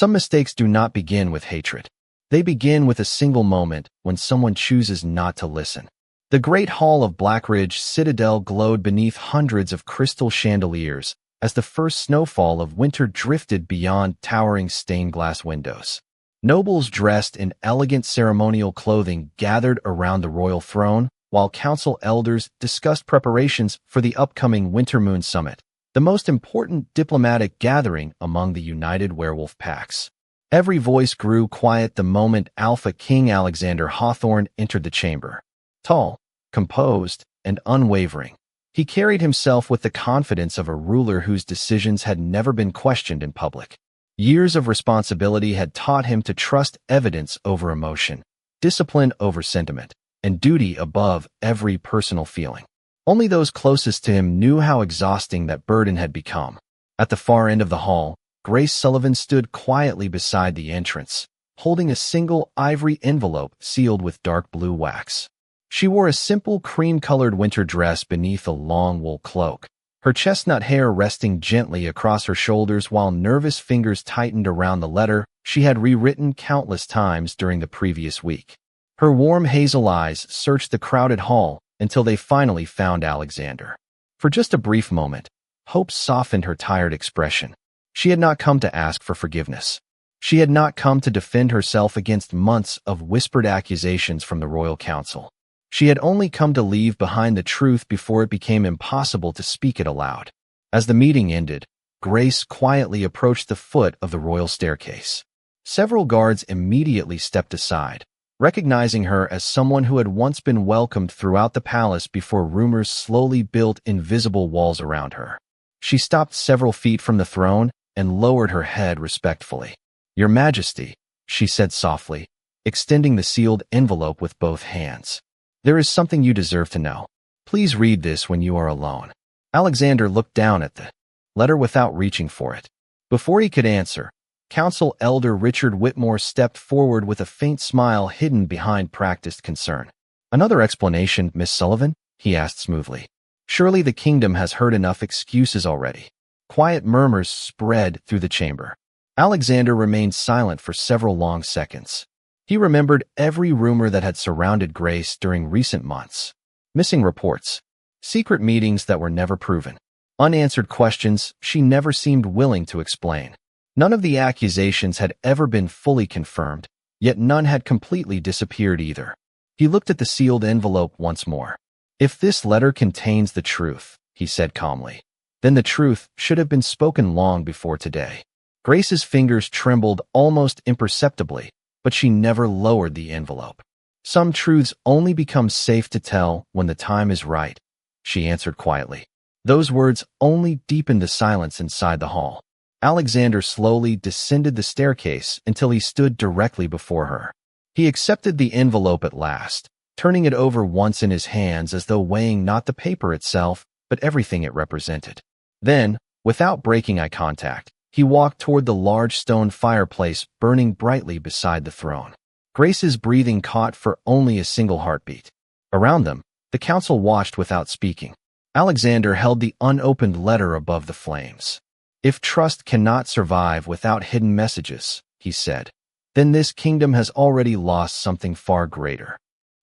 Some mistakes do not begin with hatred. They begin with a single moment when someone chooses not to listen. The great hall of Blackridge Citadel glowed beneath hundreds of crystal chandeliers as the first snowfall of winter drifted beyond towering stained glass windows. Nobles dressed in elegant ceremonial clothing gathered around the royal throne, while council elders discussed preparations for the upcoming Winter Moon Summit, the most important diplomatic gathering among the united werewolf packs. Every voice grew quiet the moment Alpha King Alexander Hawthorne entered the chamber. Tall, composed, and unwavering, he carried himself with the confidence of a ruler whose decisions had never been questioned in public. Years of responsibility had taught him to trust evidence over emotion, discipline over sentiment, and duty above every personal feeling. Only those closest to him knew how exhausting that burden had become. At the far end of the hall, Grace Sullivan stood quietly beside the entrance, holding a single ivory envelope sealed with dark blue wax. She wore a simple cream-colored winter dress beneath a long wool cloak, her chestnut hair resting gently across her shoulders while nervous fingers tightened around the letter she had rewritten countless times during the previous week. Her warm hazel eyes searched the crowded hall until they finally found Alexander. For just a brief moment, hope softened her tired expression. She had not come to ask for forgiveness. She had not come to defend herself against months of whispered accusations from the royal council. She had only come to leave behind the truth before it became impossible to speak it aloud. As the meeting ended, Grace quietly approached the foot of the royal staircase. Several guards immediately stepped aside, recognizing her as someone who had once been welcomed throughout the palace before rumors slowly built invisible walls around her. She stopped several feet from the throne and lowered her head respectfully. "Your Majesty," she said softly, extending the sealed envelope with both hands. "There is something you deserve to know. Please read this when you are alone." Alexander looked down at the letter without reaching for it. Before he could answer, Council Elder Richard Whitmore stepped forward with a faint smile hidden behind practiced concern. "Another explanation, Miss Sullivan?" he asked smoothly. "Surely the kingdom has heard enough excuses already." Quiet murmurs spread through the chamber. Alexander remained silent for several long seconds. He remembered every rumor that had surrounded Grace during recent months. Missing reports, secret meetings that were never proven, unanswered questions she never seemed willing to explain. None of the accusations had ever been fully confirmed, yet none had completely disappeared either. He looked at the sealed envelope once more. "If this letter contains the truth," he said calmly, "then the truth should have been spoken long before today." Grace's fingers trembled almost imperceptibly, but she never lowered the envelope. "Some truths only become safe to tell when the time is right," she answered quietly. Those words only deepened the silence inside the hall. Alexander slowly descended the staircase until he stood directly before her. He accepted the envelope at last, turning it over once in his hands as though weighing not the paper itself, but everything it represented. Then, without breaking eye contact, he walked toward the large stone fireplace burning brightly beside the throne. Grace's breathing caught for only a single heartbeat. Around them, the council watched without speaking. Alexander held the unopened letter above the flames. "If trust cannot survive without hidden messages," he said, "then this kingdom has already lost something far greater."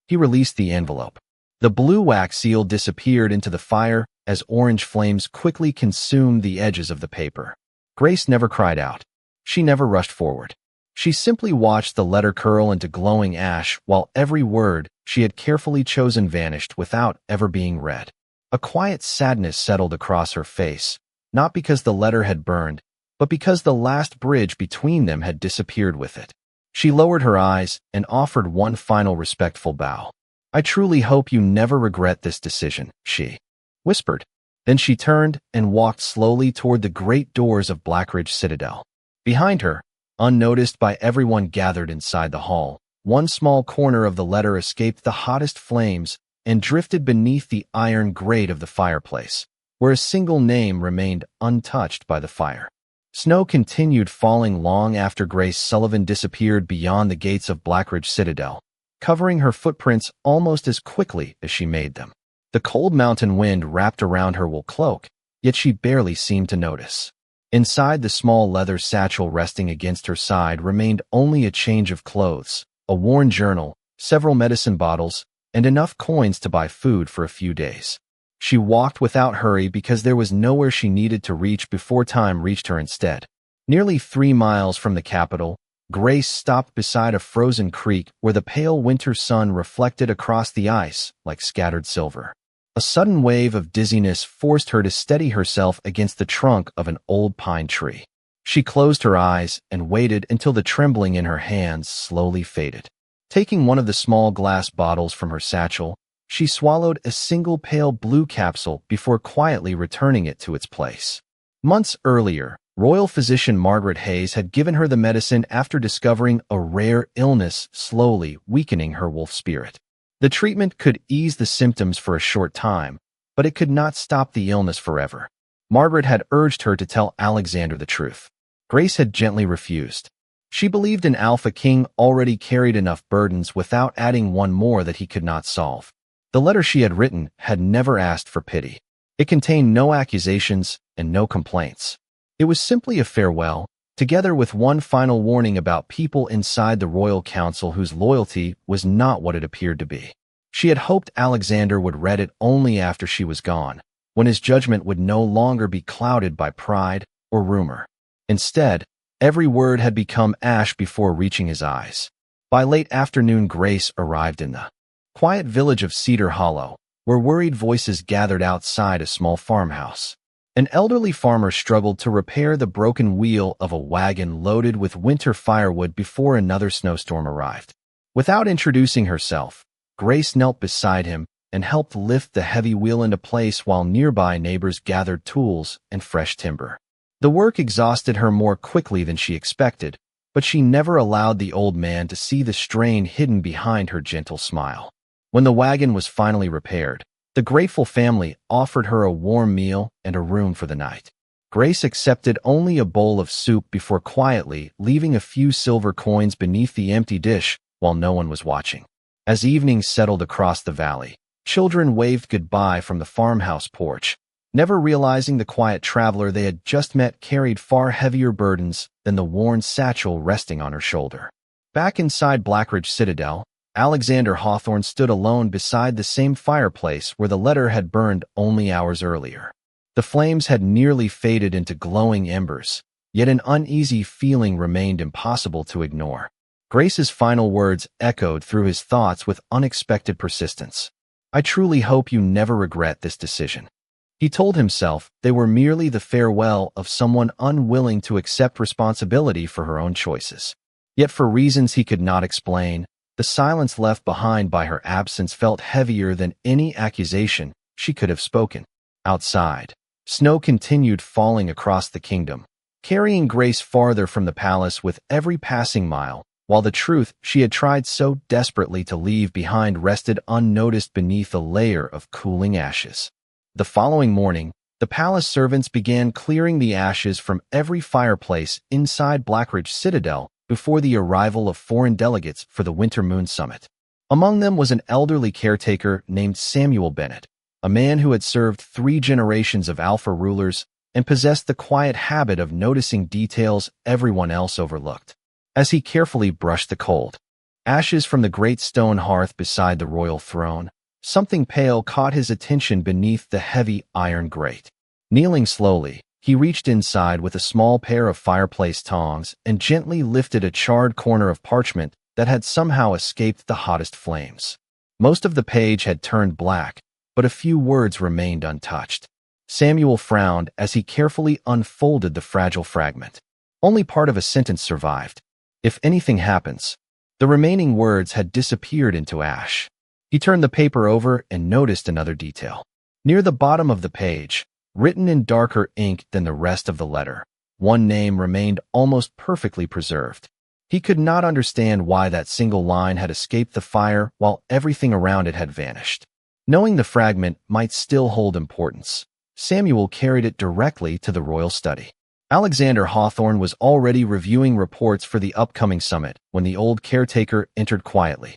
He released the envelope. The blue wax seal disappeared into the fire as orange flames quickly consumed the edges of the paper. Grace never cried out. She never rushed forward. She simply watched the letter curl into glowing ash while every word she had carefully chosen vanished without ever being read. A quiet sadness settled across her face, not because the letter had burned, but because the last bridge between them had disappeared with it. She lowered her eyes and offered one final respectful bow. "I truly hope you never regret this decision," she whispered. Then she turned and walked slowly toward the great doors of Blackridge Citadel. Behind her, unnoticed by everyone gathered inside the hall, one small corner of the letter escaped the hottest flames and drifted beneath the iron grate of the fireplace, where a single name remained untouched by the fire. Snow continued falling long after Grace Sullivan disappeared beyond the gates of Blackridge Citadel, covering her footprints almost as quickly as she made them. The cold mountain wind wrapped around her wool cloak, yet she barely seemed to notice. Inside the small leather satchel resting against her side remained only a change of clothes, a worn journal, several medicine bottles, and enough coins to buy food for a few days. She walked without hurry because there was nowhere she needed to reach before time reached her instead. Nearly 3 miles from the capital, Grace stopped beside a frozen creek where the pale winter sun reflected across the ice like scattered silver. A sudden wave of dizziness forced her to steady herself against the trunk of an old pine tree. She closed her eyes and waited until the trembling in her hands slowly faded. Taking one of the small glass bottles from her satchel, she swallowed a single pale blue capsule before quietly returning it to its place. Months earlier, royal physician Margaret Hayes had given her the medicine after discovering a rare illness slowly weakening her wolf spirit. The treatment could ease the symptoms for a short time, but it could not stop the illness forever. Margaret had urged her to tell Alexander the truth. Grace had gently refused. She believed an Alpha King already carried enough burdens without adding one more that he could not solve. The letter she had written had never asked for pity. It contained no accusations and no complaints. It was simply a farewell, together with one final warning about people inside the royal council whose loyalty was not what it appeared to be. She had hoped Alexander would read it only after she was gone, when his judgment would no longer be clouded by pride or rumor. Instead, every word had become ash before reaching his eyes. By late afternoon, Grace arrived in the quiet village of Cedar Hollow, where worried voices gathered outside a small farmhouse. An elderly farmer struggled to repair the broken wheel of a wagon loaded with winter firewood before another snowstorm arrived. Without introducing herself, Grace knelt beside him and helped lift the heavy wheel into place while nearby neighbors gathered tools and fresh timber. The work exhausted her more quickly than she expected, but she never allowed the old man to see the strain hidden behind her gentle smile. When the wagon was finally repaired, the grateful family offered her a warm meal and a room for the night. Grace accepted only a bowl of soup before quietly leaving a few silver coins beneath the empty dish while no one was watching. As evening settled across the valley, children waved goodbye from the farmhouse porch, never realizing the quiet traveler they had just met carried far heavier burdens than the worn satchel resting on her shoulder. Back inside Blackridge Citadel, Alexander Hawthorne stood alone beside the same fireplace where the letter had burned only hours earlier. The flames had nearly faded into glowing embers, yet an uneasy feeling remained impossible to ignore. Grace's final words echoed through his thoughts with unexpected persistence. "I truly hope you never regret this decision." He told himself they were merely the farewell of someone unwilling to accept responsibility for her own choices. Yet for reasons he could not explain, the silence left behind by her absence felt heavier than any accusation she could have spoken. Outside, snow continued falling across the kingdom, carrying Grace farther from the palace with every passing mile, while the truth she had tried so desperately to leave behind rested unnoticed beneath a layer of cooling ashes. The following morning, the palace servants began clearing the ashes from every fireplace inside Blackridge Citadel before the arrival of foreign delegates for the Winter Moon Summit. Among them was an elderly caretaker named Samuel Bennett, a man who had served 3 generations of Alpha rulers and possessed the quiet habit of noticing details everyone else overlooked. As he carefully brushed the cold ashes from the great stone hearth beside the royal throne, something pale caught his attention beneath the heavy iron grate. Kneeling slowly, he reached inside with a small pair of fireplace tongs and gently lifted a charred corner of parchment that had somehow escaped the hottest flames. Most of the page had turned black, but a few words remained untouched. Samuel frowned as he carefully unfolded the fragile fragment. Only part of a sentence survived. "If anything happens." The remaining words had disappeared into ash. He turned the paper over and noticed another detail. Near the bottom of the page, written in darker ink than the rest of the letter, one name remained almost perfectly preserved. He could not understand why that single line had escaped the fire while everything around it had vanished. Knowing the fragment might still hold importance, Samuel carried it directly to the royal study. Alexander Hawthorne was already reviewing reports for the upcoming summit when the old caretaker entered quietly.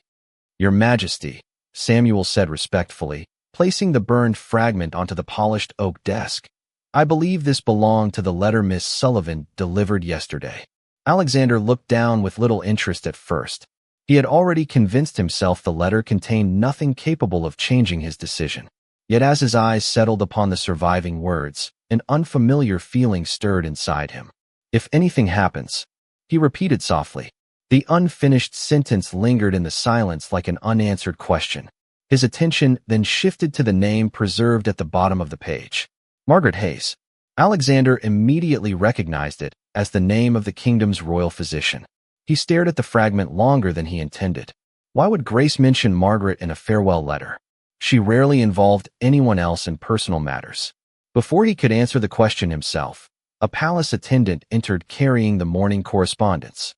"Your Majesty," Samuel said respectfully, placing the burned fragment onto the polished oak desk. I believe this belonged to the letter Miss Sullivan delivered yesterday. Alexander looked down with little interest at first. He had already convinced himself the letter contained nothing capable of changing his decision. Yet as his eyes settled upon the surviving words, an unfamiliar feeling stirred inside him. If anything happens, he repeated softly. The unfinished sentence lingered in the silence like an unanswered question. His attention then shifted to the name preserved at the bottom of the page. Margaret Hayes. Alexander immediately recognized it as the name of the kingdom's royal physician. He stared at the fragment longer than he intended. Why would Grace mention Margaret in a farewell letter? She rarely involved anyone else in personal matters. Before he could answer the question himself, a palace attendant entered carrying the morning correspondence.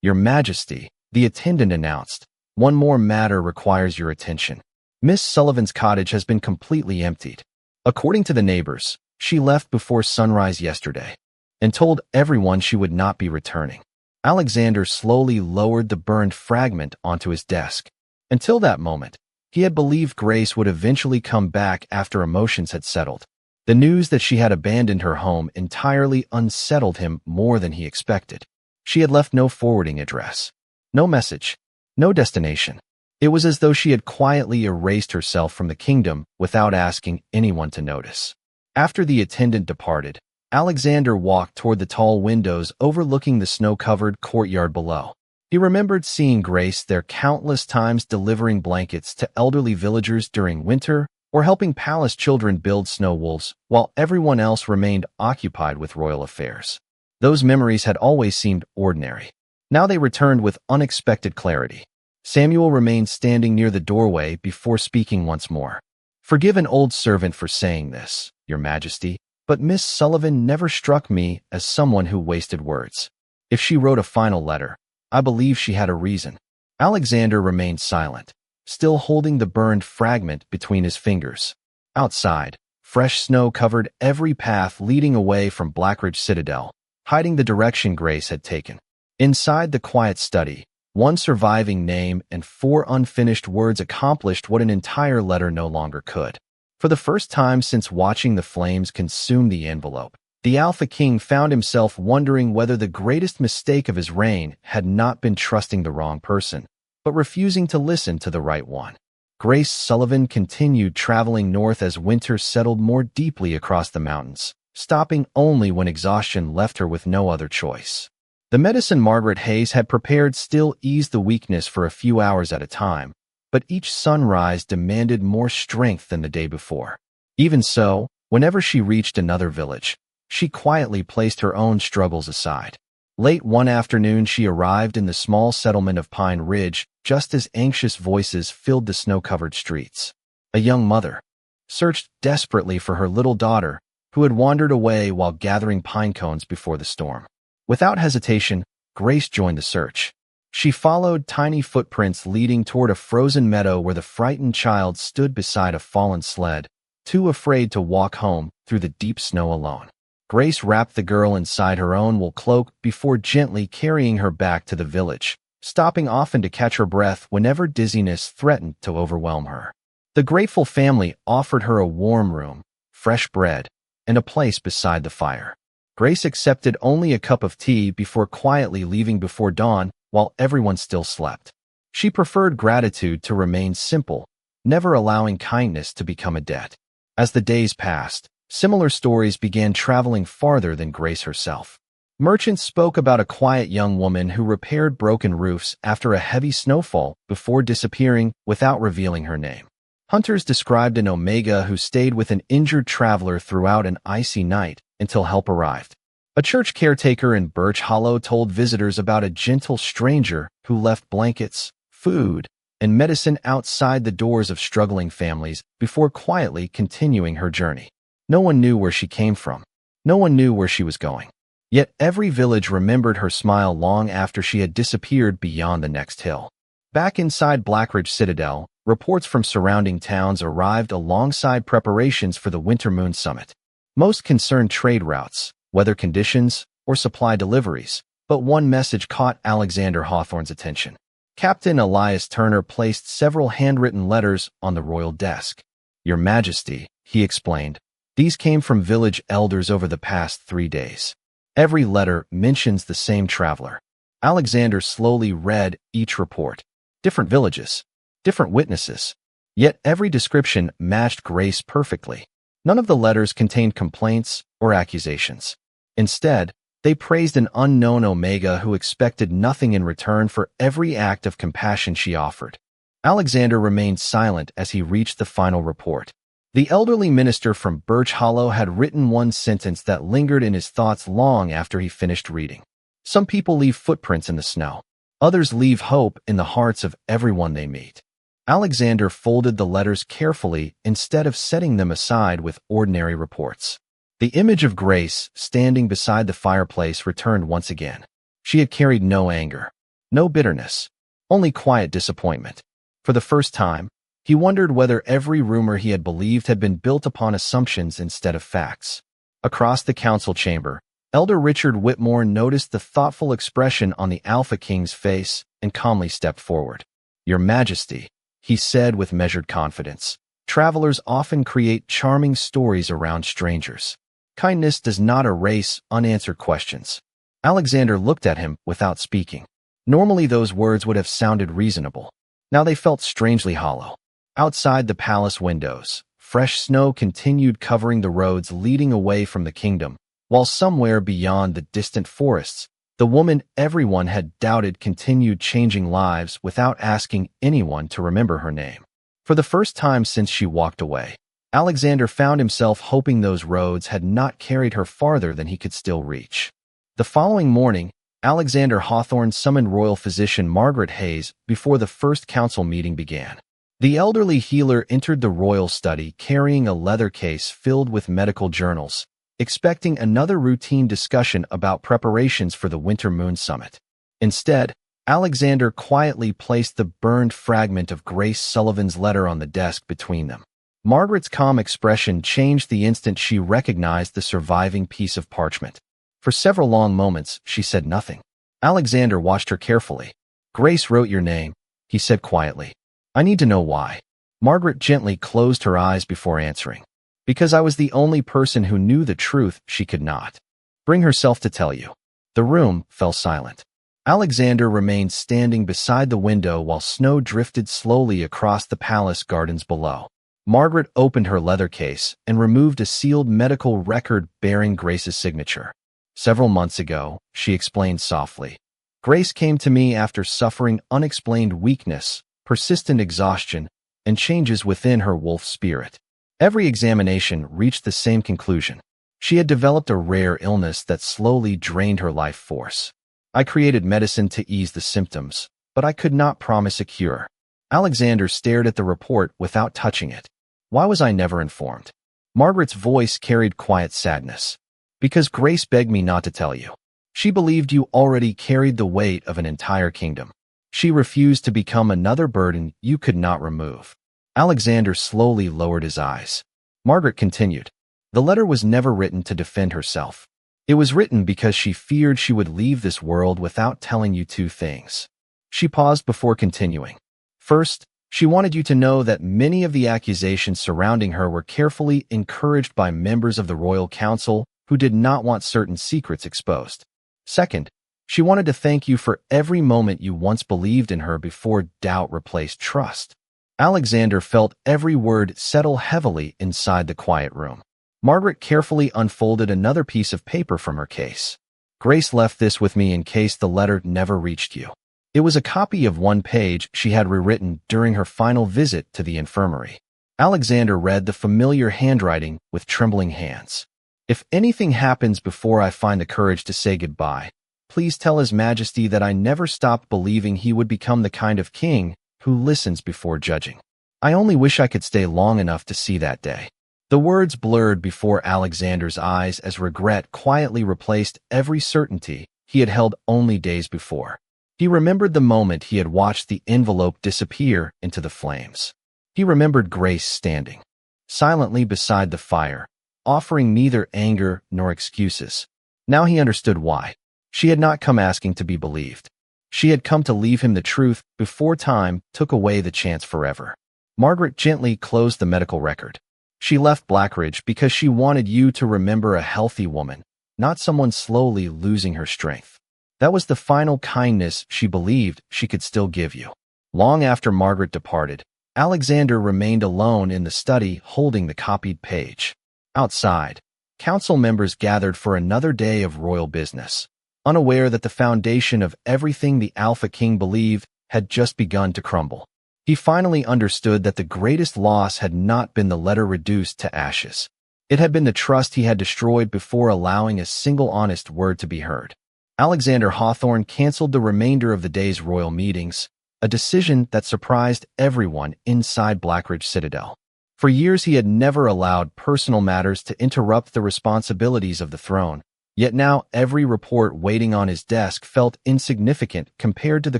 Your Majesty, the attendant announced, one more matter requires your attention. Miss Sullivan's cottage has been completely emptied. According to the neighbors, she left before sunrise yesterday and told everyone she would not be returning. Alexander slowly lowered the burned fragment onto his desk. Until that moment, he had believed Grace would eventually come back after emotions had settled. The news that she had abandoned her home entirely unsettled him more than he expected. She had left no forwarding address, no message, no destination. It was as though she had quietly erased herself from the kingdom without asking anyone to notice. After the attendant departed, Alexander walked toward the tall windows overlooking the snow-covered courtyard below. He remembered seeing Grace there countless times, delivering blankets to elderly villagers during winter or helping palace children build snow wolves while everyone else remained occupied with royal affairs. Those memories had always seemed ordinary. Now they returned with unexpected clarity. Samuel remained standing near the doorway before speaking once more. Forgive an old servant for saying this, Your Majesty, but Miss Sullivan never struck me as someone who wasted words. If she wrote a final letter, I believe she had a reason. Alexander remained silent, still holding the burned fragment between his fingers. Outside, fresh snow covered every path leading away from Blackridge Citadel, hiding the direction Grace had taken. Inside the quiet study, one surviving name and 4 unfinished words accomplished what an entire letter no longer could. For the first time since watching the flames consume the envelope, the Alpha King found himself wondering whether the greatest mistake of his reign had not been trusting the wrong person, but refusing to listen to the right one. Grace Sullivan continued traveling north as winter settled more deeply across the mountains, stopping only when exhaustion left her with no other choice. The medicine Margaret Hayes had prepared still eased the weakness for a few hours at a time, but each sunrise demanded more strength than the day before. Even so, whenever she reached another village, she quietly placed her own struggles aside. Late one afternoon, she arrived in the small settlement of Pine Ridge just as anxious voices filled the snow-covered streets. A young mother searched desperately for her little daughter, who had wandered away while gathering pine cones before the storm. Without hesitation, Grace joined the search. She followed tiny footprints leading toward a frozen meadow where the frightened child stood beside a fallen sled, too afraid to walk home through the deep snow alone. Grace wrapped the girl inside her own wool cloak before gently carrying her back to the village, stopping often to catch her breath whenever dizziness threatened to overwhelm her. The grateful family offered her a warm room, fresh bread, and a place beside the fire. Grace accepted only a cup of tea before quietly leaving before dawn while everyone still slept. She preferred gratitude to remain simple, never allowing kindness to become a debt. As the days passed, similar stories began traveling farther than Grace herself. Merchants spoke about a quiet young woman who repaired broken roofs after a heavy snowfall before disappearing without revealing her name. Hunters described an Omega who stayed with an injured traveler throughout an icy night until help arrived. A church caretaker in Birch Hollow told visitors about a gentle stranger who left blankets, food, and medicine outside the doors of struggling families before quietly continuing her journey. No one knew where she came from. No one knew where she was going. Yet every village remembered her smile long after she had disappeared beyond the next hill. Back inside Blackridge Citadel, reports from surrounding towns arrived alongside preparations for the Winter Moon Summit. Most concerned trade routes, weather conditions, or supply deliveries, but one message caught Alexander Hawthorne's attention. Captain Elias Turner placed several handwritten letters on the royal desk. Your Majesty, he explained, These came from village elders over the past 3 days. Every letter mentions the same traveler. Alexander slowly read each report. Different villages, different witnesses. Yet every description matched Grace perfectly. None of the letters contained complaints or accusations. Instead, they praised an unknown Omega who expected nothing in return for every act of compassion she offered. Alexander remained silent as he reached the final report. The elderly minister from Birch Hollow had written one sentence that lingered in his thoughts long after he finished reading. Some people leave footprints in the snow. Others leave hope in the hearts of everyone they meet. Alexander folded the letters carefully instead of setting them aside with ordinary reports. The image of Grace standing beside the fireplace returned once again. She had carried no anger, no bitterness, only quiet disappointment. For the first time, he wondered whether every rumor he had believed had been built upon assumptions instead of facts. Across the council chamber, Elder Richard Whitmore noticed the thoughtful expression on the Alpha King's face and calmly stepped forward. "Your Majesty," he said with measured confidence, "travelers often create charming stories around strangers. Kindness does not erase unanswered questions." Alexander looked at him without speaking. Normally those words would have sounded reasonable. Now they felt strangely hollow. Outside the palace windows, fresh snow continued covering the roads leading away from the kingdom, while somewhere beyond the distant forests, the woman everyone had doubted continued changing lives without asking anyone to remember her name. For the first time since she walked away, Alexander found himself hoping those roads had not carried her farther than he could still reach. The following morning, Alexander Hawthorne summoned royal physician Margaret Hayes before the first council meeting began. The elderly healer entered the royal study carrying a leather case filled with medical journals, expecting another routine discussion about preparations for the Winter Moon Summit. Instead, Alexander quietly placed the burned fragment of Grace Sullivan's letter on the desk between them. Margaret's calm expression changed the instant she recognized the surviving piece of parchment. For several long moments, she said nothing. Alexander watched her carefully. "Grace wrote your name," he said quietly. "I need to know why." Margaret gently closed her eyes before answering. "Because I was the only person who knew the truth she could not bring herself to tell you." The room fell silent. Alexander remained standing beside the window while snow drifted slowly across the palace gardens below. Margaret opened her leather case and removed a sealed medical record bearing Grace's signature. "Several months ago," she explained softly, "Grace came to me after suffering unexplained weakness, persistent exhaustion, and changes within her wolf spirit. Every examination reached the same conclusion. She had developed a rare illness that slowly drained her life force. I created medicine to ease the symptoms, but I could not promise a cure." Alexander stared at the report without touching it. "Why was I never informed?" Margaret's voice carried quiet sadness. "Because Grace begged me not to tell you. She believed you already carried the weight of an entire kingdom. She refused to become another burden you could not remove." Alexander slowly lowered his eyes. Margaret continued, "The letter was never written to defend herself. It was written because she feared she would leave this world without telling you 2 things. She paused before continuing. "First, she wanted you to know that many of the accusations surrounding her were carefully encouraged by members of the royal council who did not want certain secrets exposed. Second, she wanted to thank you for every moment you once believed in her before doubt replaced trust." Alexander felt every word settle heavily inside the quiet room. Margaret carefully unfolded another piece of paper from her case. "Grace left this with me in case the letter never reached you." It was a copy of one page she had rewritten during her final visit to the infirmary. Alexander read the familiar handwriting with trembling hands. "If anything happens before I find the courage to say goodbye, please tell His Majesty that I never stopped believing he would become the kind of king who listens before judging. I only wish I could stay long enough to see that day." The words blurred before Alexander's eyes as regret quietly replaced every certainty he had held only days before. He remembered the moment he had watched the envelope disappear into the flames. He remembered Grace standing silently beside the fire, offering neither anger nor excuses. Now he understood why. She had not come asking to be believed. She had come to leave him the truth before time took away the chance forever. Margaret gently closed the medical record. She left Blackridge because she wanted you to remember a healthy woman, not someone slowly losing her strength. That was the final kindness she believed she could still give you. Long after Margaret departed, Alexander remained alone in the study holding the copied page. Outside, council members gathered for another day of royal business, unaware that the foundation of everything the Alpha King believed had just begun to crumble. He finally understood that the greatest loss had not been the letter reduced to ashes. It had been the trust he had destroyed before allowing a single honest word to be heard. Alexander Hawthorne canceled the remainder of the day's royal meetings, a decision that surprised everyone inside Blackridge Citadel. For years he had never allowed personal matters to interrupt the responsibilities of the throne, yet now every report waiting on his desk felt insignificant compared to the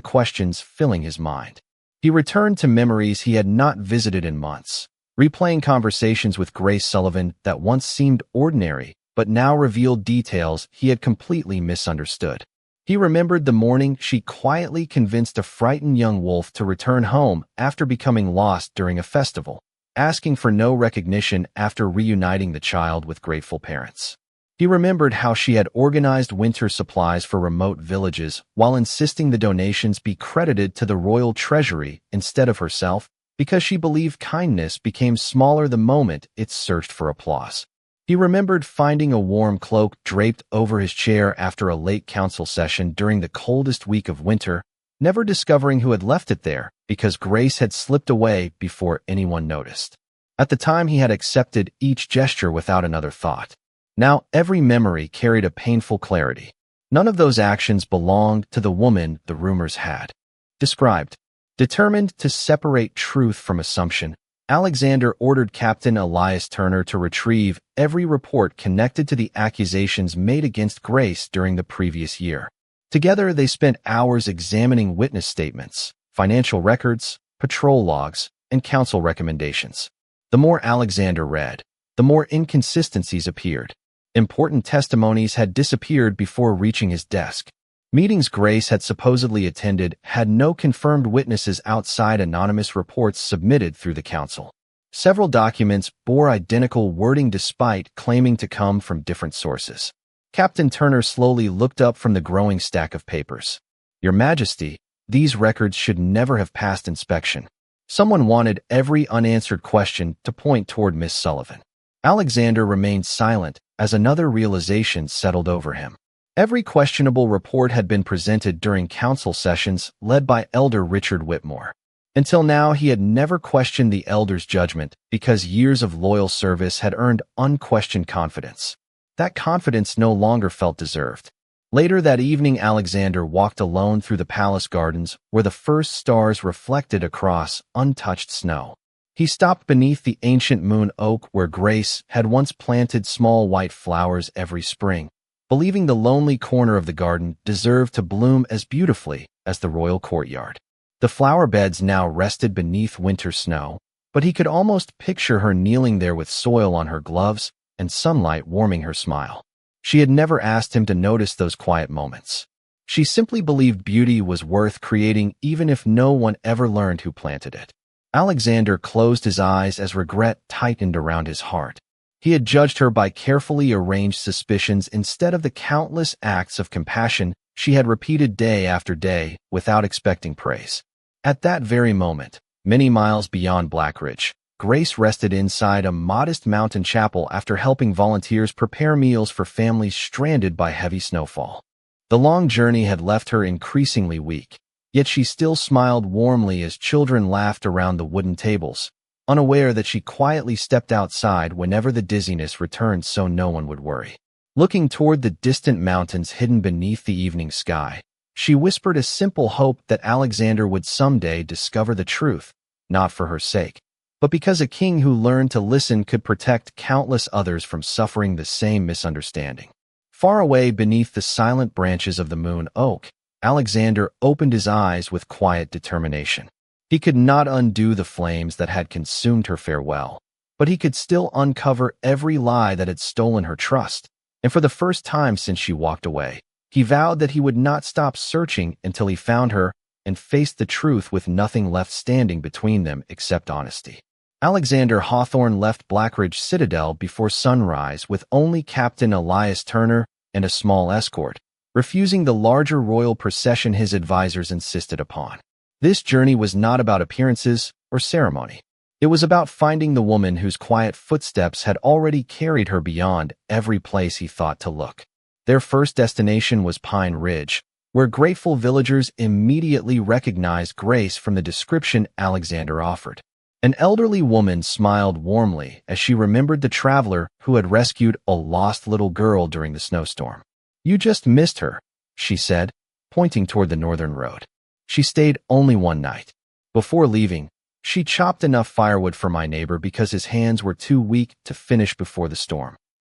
questions filling his mind. He returned to memories he had not visited in months, replaying conversations with Grace Sullivan that once seemed ordinary but now revealed details he had completely misunderstood. He remembered the morning she quietly convinced a frightened young wolf to return home after becoming lost during a festival, asking for no recognition after reuniting the child with grateful parents. He remembered how she had organized winter supplies for remote villages while insisting the donations be credited to the royal treasury instead of herself because she believed kindness became smaller the moment it searched for applause. He remembered finding a warm cloak draped over his chair after a late council session during the coldest week of winter, never discovering who had left it there because Grace had slipped away before anyone noticed. At the time, he had accepted each gesture without another thought. Now, every memory carried a painful clarity. None of those actions belonged to the woman the rumors had described. Determined to separate truth from assumption, Alexander ordered Captain Elias Turner to retrieve every report connected to the accusations made against Grace during the previous year. Together, they spent hours examining witness statements, financial records, patrol logs, and council recommendations. The more Alexander read, the more inconsistencies appeared. Important testimonies had disappeared before reaching his desk. Meetings Grace had supposedly attended had no confirmed witnesses outside anonymous reports submitted through the council. Several documents bore identical wording despite claiming to come from different sources. Captain Turner slowly looked up from the growing stack of papers. "Your Majesty, these records should never have passed inspection." Someone wanted every unanswered question to point toward Miss Sullivan. Alexander remained silent as another realization settled over him. Every questionable report had been presented during council sessions led by Elder Richard Whitmore. Until now, he had never questioned the elder's judgment because years of loyal service had earned unquestioned confidence. That confidence no longer felt deserved. Later that evening, Alexander walked alone through the palace gardens where the first stars reflected across untouched snow. He stopped beneath the ancient moon oak where Grace had once planted small white flowers every spring, believing the lonely corner of the garden deserved to bloom as beautifully as the royal courtyard. The flower beds now rested beneath winter snow, but he could almost picture her kneeling there with soil on her gloves and sunlight warming her smile. She had never asked him to notice those quiet moments. She simply believed beauty was worth creating even if no one ever learned who planted it. Alexander closed his eyes as regret tightened around his heart. He had judged her by carefully arranged suspicions instead of the countless acts of compassion she had repeated day after day without expecting praise. At that very moment, many miles beyond Blackridge, Grace rested inside a modest mountain chapel after helping volunteers prepare meals for families stranded by heavy snowfall. The long journey had left her increasingly weak, yet she still smiled warmly as children laughed around the wooden tables, unaware that she quietly stepped outside whenever the dizziness returned so no one would worry. Looking toward the distant mountains hidden beneath the evening sky, she whispered a simple hope that Alexander would someday discover the truth, not for her sake, but because a king who learned to listen could protect countless others from suffering the same misunderstanding. Far away beneath the silent branches of the moon oak, Alexander opened his eyes with quiet determination. He could not undo the flames that had consumed her farewell, but he could still uncover every lie that had stolen her trust. And for the first time since she walked away, he vowed that he would not stop searching until he found her and faced the truth with nothing left standing between them except honesty. Alexander Hawthorne left Blackridge Citadel before sunrise with only Captain Elias Turner and a small escort, refusing the larger royal procession his advisors insisted upon. This journey was not about appearances or ceremony. It was about finding the woman whose quiet footsteps had already carried her beyond every place he thought to look. Their first destination was Pine Ridge, where grateful villagers immediately recognized Grace from the description Alexander offered. An elderly woman smiled warmly as she remembered the traveler who had rescued a lost little girl during the snowstorm. "You just missed her," she said, pointing toward the northern road. "She stayed only one night. Before leaving, she chopped enough firewood for my neighbor because his hands were too weak to finish before the storm."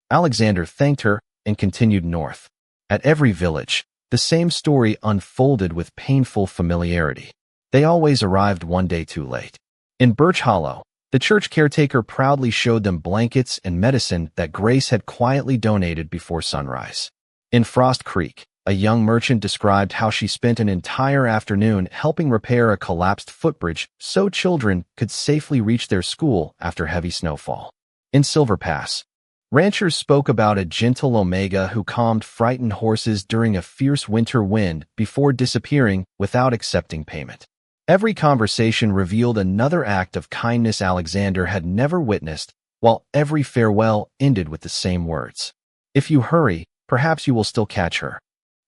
Alexander thanked her and continued north. At every village, the same story unfolded with painful familiarity. They always arrived one day too late. In Birch Hollow, the church caretaker proudly showed them blankets and medicine that Grace had quietly donated before sunrise. In Frost Creek, a young merchant described how she spent an entire afternoon helping repair a collapsed footbridge so children could safely reach their school after heavy snowfall. In Silver Pass, ranchers spoke about a gentle Omega who calmed frightened horses during a fierce winter wind before disappearing without accepting payment. Every conversation revealed another act of kindness Alexander had never witnessed, while every farewell ended with the same words. "If you hurry, perhaps you will still catch her."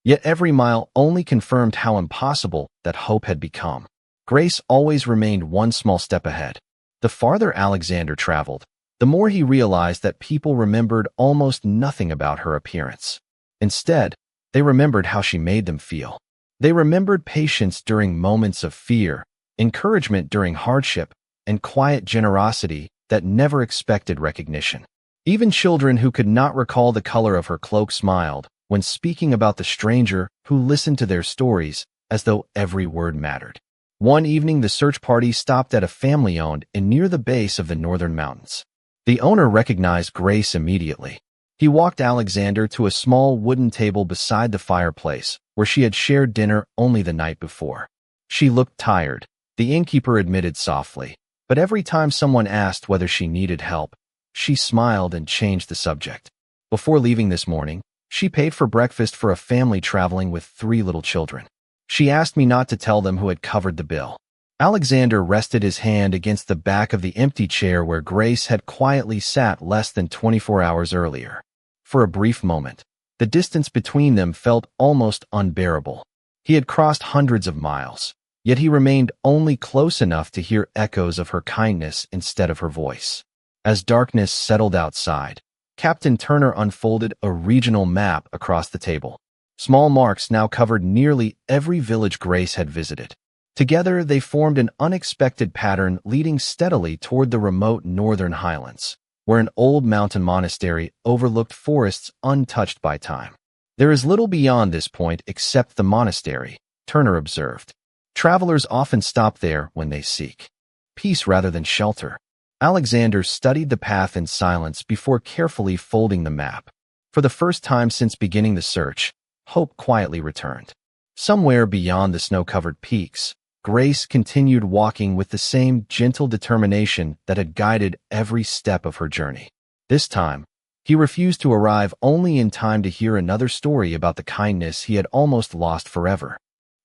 Yet every mile only confirmed how impossible that hope had become. Grace always remained one small step ahead. The farther Alexander traveled, the more he realized that people remembered almost nothing about her appearance. Instead, they remembered how she made them feel. They remembered patience during moments of fear, encouragement during hardship, and quiet generosity that never expected recognition. Even children who could not recall the color of her cloak smiled when speaking about the stranger who listened to their stories as though every word mattered. One evening, the search party stopped at a family-owned inn near the base of the northern mountains. The owner recognized Grace immediately. He walked Alexander to a small wooden table beside the fireplace, where she had shared dinner only the night before. She looked tired, the innkeeper admitted softly, but every time someone asked whether she needed help, she smiled and changed the subject. Before leaving this morning, she paid for breakfast for a family traveling with 3 little children. She asked me not to tell them who had covered the bill. Alexander rested his hand against the back of the empty chair where Grace had quietly sat less than 24 hours earlier. For a brief moment, the distance between them felt almost unbearable. He had crossed hundreds of miles, yet he remained only close enough to hear echoes of her kindness instead of her voice. As darkness settled outside, Captain Turner unfolded a regional map across the table. Small marks now covered nearly every village Grace had visited. Together, they formed an unexpected pattern leading steadily toward the remote northern highlands, where an old mountain monastery overlooked forests untouched by time. "There is little beyond this point except the monastery," Turner observed. "Travelers often stop there when they seek peace rather than shelter." Alexander studied the path in silence before carefully folding the map. For the first time since beginning the search, hope quietly returned. Somewhere beyond the snow-covered peaks, Grace continued walking with the same gentle determination that had guided every step of her journey. This time, he refused to arrive only in time to hear another story about the kindness he had almost lost forever.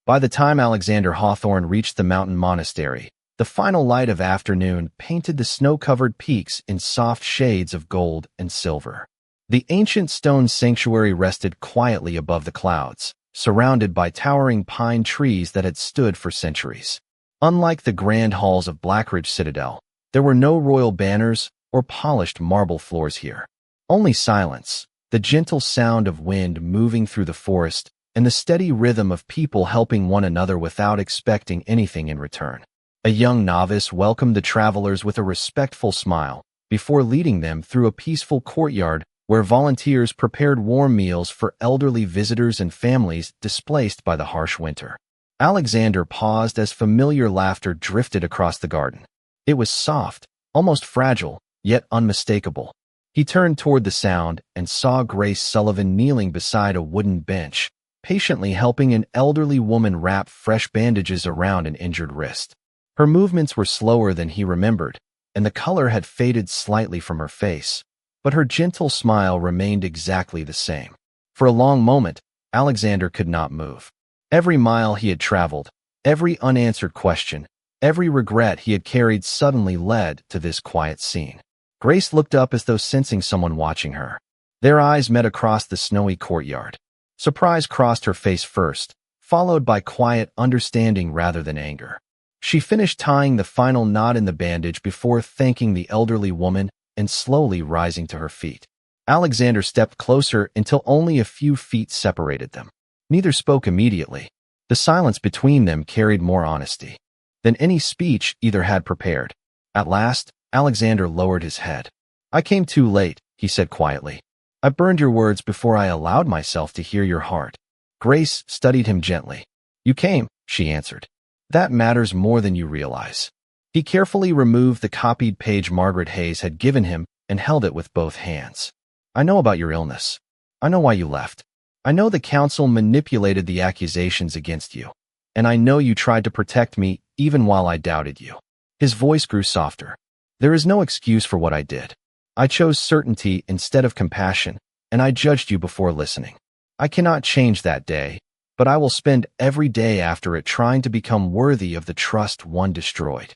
By the time Alexander Hawthorne reached the mountain monastery, the final light of afternoon painted the snow-covered peaks in soft shades of gold and silver. The ancient stone sanctuary rested quietly above the clouds, surrounded by towering pine trees that had stood for centuries. Unlike the grand halls of Blackridge Citadel, there were no royal banners or polished marble floors here. Only silence, the gentle sound of wind moving through the forest, and the steady rhythm of people helping one another without expecting anything in return. A young novice welcomed the travelers with a respectful smile, before leading them through a peaceful courtyard where volunteers prepared warm meals for elderly visitors and families displaced by the harsh winter. Alexander paused as familiar laughter drifted across the garden. It was soft, almost fragile, yet unmistakable. He turned toward the sound and saw Grace Sullivan kneeling beside a wooden bench, patiently helping an elderly woman wrap fresh bandages around an injured wrist. Her movements were slower than he remembered, and the color had faded slightly from her face, but her gentle smile remained exactly the same. For a long moment, Alexander could not move. Every mile he had traveled, every unanswered question, every regret he had carried suddenly led to this quiet scene. Grace looked up as though sensing someone watching her. Their eyes met across the snowy courtyard. Surprise crossed her face first, followed by quiet understanding rather than anger. She finished tying the final knot in the bandage before thanking the elderly woman and slowly rising to her feet. Alexander stepped closer until only a few feet separated them. Neither spoke immediately. The silence between them carried more honesty than any speech either had prepared. At last, Alexander lowered his head. "I came too late," he said quietly. "I burned your words before I allowed myself to hear your heart." Grace studied him gently. "You came," she answered. "That matters more than you realize." He carefully removed the copied page Margaret Hayes had given him and held it with both hands. "I know about your illness. I know why you left. I know the council manipulated the accusations against you. And I know you tried to protect me even while I doubted you." His voice grew softer. "There is no excuse for what I did. I chose certainty instead of compassion, and I judged you before listening. I cannot change that day, but I will spend every day after it trying to become worthy of the trust one destroyed."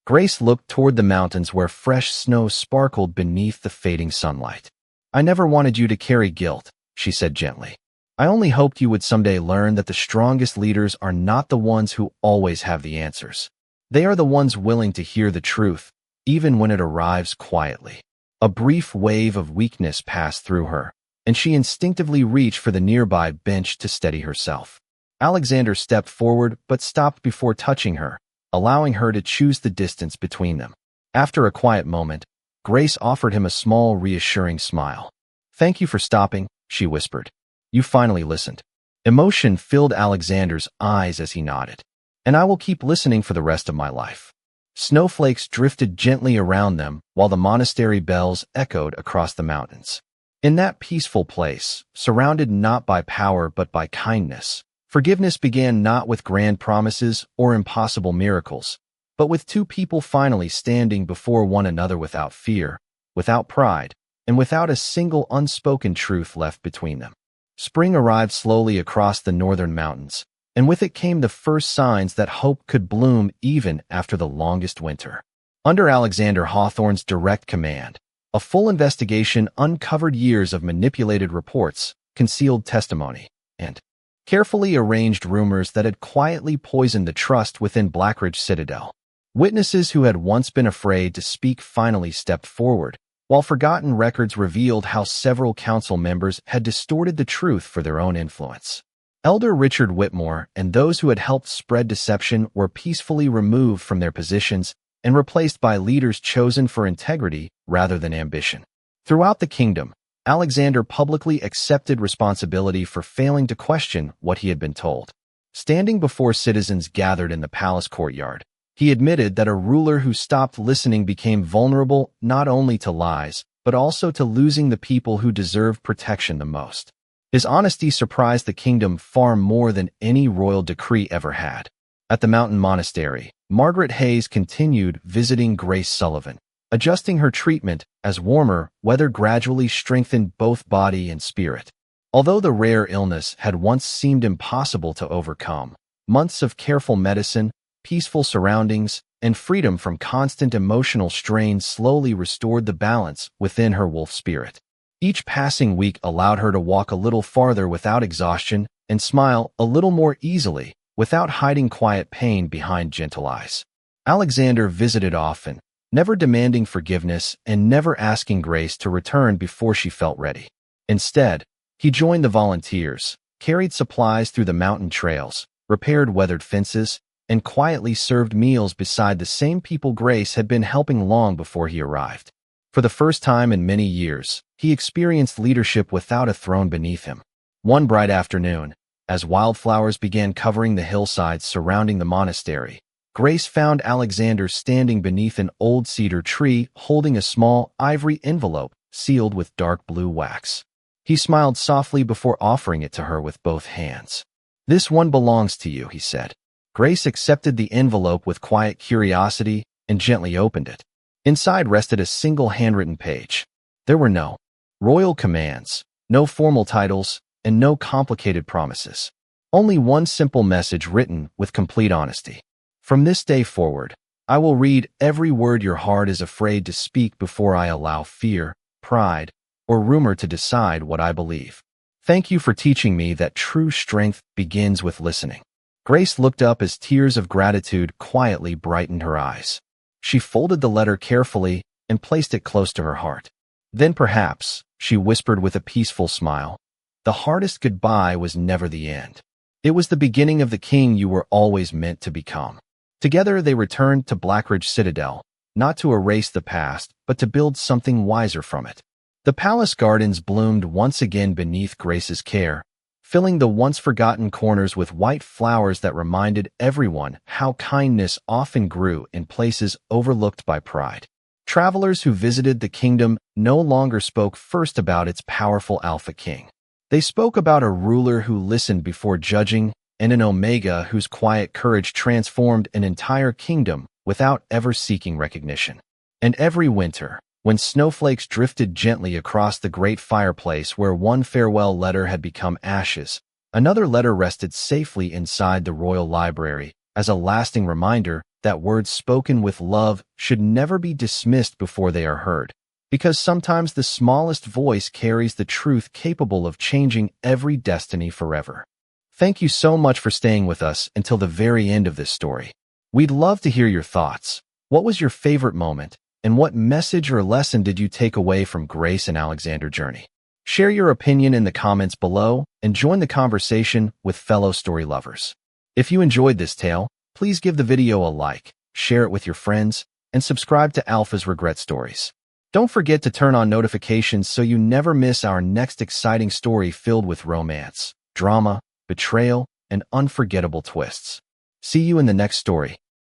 Grace looked toward the mountains where fresh snow sparkled beneath the fading sunlight. "I never wanted you to carry guilt," she said gently. "I only hoped you would someday learn that the strongest leaders are not the ones who always have the answers. They are the ones willing to hear the truth, even when it arrives quietly." A brief wave of weakness passed through her, and she instinctively reached for the nearby bench to steady herself. Alexander stepped forward but stopped before touching her, allowing her to choose the distance between them. After a quiet moment, Grace offered him a small, reassuring smile. "Thank you for stopping," she whispered. "You finally listened." Emotion filled Alexander's eyes as he nodded. "And I will keep listening for the rest of my life." Snowflakes drifted gently around them while the monastery bells echoed across the mountains. In that peaceful place, surrounded not by power but by kindness, forgiveness began not with grand promises or impossible miracles, but with two people finally standing before one another without fear, without pride, and without a single unspoken truth left between them. Spring arrived slowly across the northern mountains, and with it came the first signs that hope could bloom even after the longest winter. Under Alexander Hawthorne's direct command, a full investigation uncovered years of manipulated reports, concealed testimony, and carefully arranged rumors that had quietly poisoned the trust within Blackridge Citadel. Witnesses who had once been afraid to speak finally stepped forward, while forgotten records revealed how several council members had distorted the truth for their own influence. Elder Richard Whitmore and those who had helped spread deception were peacefully removed from their positions and replaced by leaders chosen for integrity rather than ambition. Throughout the kingdom, Alexander publicly accepted responsibility for failing to question what he had been told. Standing before citizens gathered in the palace courtyard, he admitted that a ruler who stopped listening became vulnerable not only to lies, but also to losing the people who deserved protection the most. His honesty surprised the kingdom far more than any royal decree ever had. At the mountain monastery, Margaret Hayes continued visiting Grace Sullivan, adjusting her treatment as warmer weather gradually strengthened both body and spirit. Although the rare illness had once seemed impossible to overcome, months of careful medicine, peaceful surroundings, and freedom from constant emotional strain slowly restored the balance within her wolf spirit. Each passing week allowed her to walk a little farther without exhaustion and smile a little more easily without hiding quiet pain behind gentle eyes. Alexander visited often, never demanding forgiveness and never asking Grace to return before she felt ready. Instead, he joined the volunteers, carried supplies through the mountain trails, repaired weathered fences, and quietly served meals beside the same people Grace had been helping long before he arrived. For the first time in many years, he experienced leadership without a throne beneath him. One bright afternoon, as wildflowers began covering the hillsides surrounding the monastery, Grace found Alexander standing beneath an old cedar tree holding a small ivory envelope sealed with dark blue wax. He smiled softly before offering it to her with both hands. "This one belongs to you," he said. Grace accepted the envelope with quiet curiosity and gently opened it. Inside rested a single handwritten page. There were no royal commands, no formal titles, and no complicated promises. Only one simple message written with complete honesty. From this day forward, I will read every word your heart is afraid to speak before I allow fear, pride, or rumor to decide what I believe. Thank you for teaching me that true strength begins with listening. Grace looked up as tears of gratitude quietly brightened her eyes. She folded the letter carefully and placed it close to her heart. Then perhaps, she whispered with a peaceful smile, the hardest goodbye was never the end. It was the beginning of the king you were always meant to become. Together they returned to Blackridge Citadel, not to erase the past, but to build something wiser from it. The palace gardens bloomed once again beneath Grace's care, filling the once-forgotten corners with white flowers that reminded everyone how kindness often grew in places overlooked by pride. Travelers who visited the kingdom no longer spoke first about its powerful Alpha King. They spoke about a ruler who listened before judging and an Omega whose quiet courage transformed an entire kingdom without ever seeking recognition. And every winter, when snowflakes drifted gently across the great fireplace where one farewell letter had become ashes, another letter rested safely inside the royal library as a lasting reminder that words spoken with love should never be dismissed before they are heard, because sometimes the smallest voice carries the truth capable of changing every destiny forever. Thank you so much for staying with us until the very end of this story. We'd love to hear your thoughts. What was your favorite moment? And what message or lesson did you take away from Grace and Alexander's journey? Share your opinion in the comments below and join the conversation with fellow story lovers. If you enjoyed this tale, please give the video a like, share it with your friends, and subscribe to Alpha's Regret Stories. Don't forget to turn on notifications so you never miss our next exciting story filled with romance, drama, betrayal, and unforgettable twists. See you in the next story.